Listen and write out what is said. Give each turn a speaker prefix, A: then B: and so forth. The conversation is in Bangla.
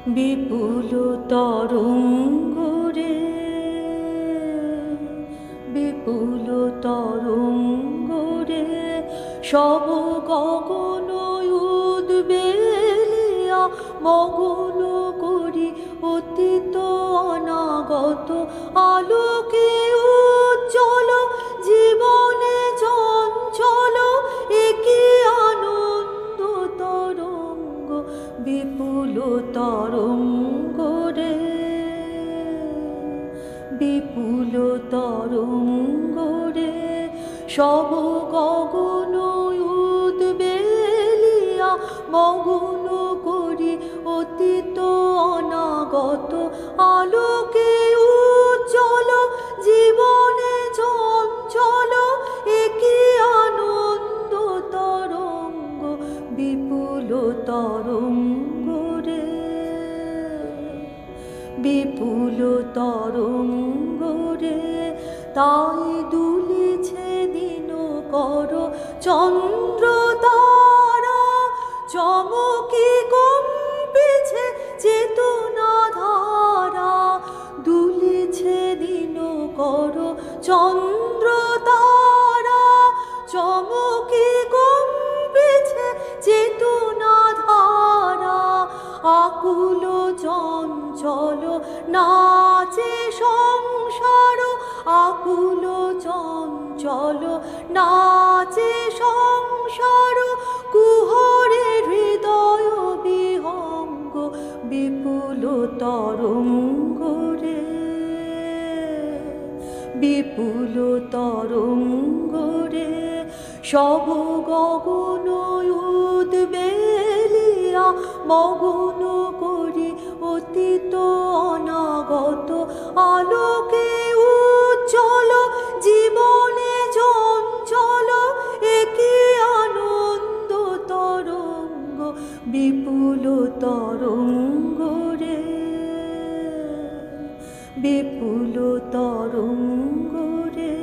A: বিপুল তরঙ্গ রে, বিপুল তরঙ্গ রে, সব গগন উদ্বেলিয়া মগন করি অতীত অনাগত আলোকে উজ্জ্বল জীবনে চঞ্চল একি আনন্দ তরঙ্গ বিপুল তরঙ্গ রে, বিপুল তরঙ্গ রে, সব গগন উদ্বেলিয়া মগন করি অতীত অনাগত আলোকে উজ্জ্বল জীবনে চঞ্চল একি আনন্দ তরঙ্গ বিপুল তরঙ্গ রে, বিপুল তরঙ্গ রে। তাই দুলিছে দিনকর চন্দ্র তারা, চমকি কম্পিছে চেতনা ধারা, দুলিছে দিনকর চন্দ্র তারা, চমকি কম্পিছে চেতনা ধারা, আকুল চঞ্চল নাচে সংসার, আকুল চঞ্চল নাচে সংসার, কুহরে হৃদয় বিহঙ্গ বিপুল তরঙ্গ রে, বিপুল তরঙ্গ রে, সব গগন উদ্বেলিয়া মগন করি অতীত অনাগত আলোকে উজ্জ্বল জীবনে চঞ্চল একি আনন্দ তরঙ্গ বিপুল তরঙ্গ রে, বিপুল তরঙ্গ রে।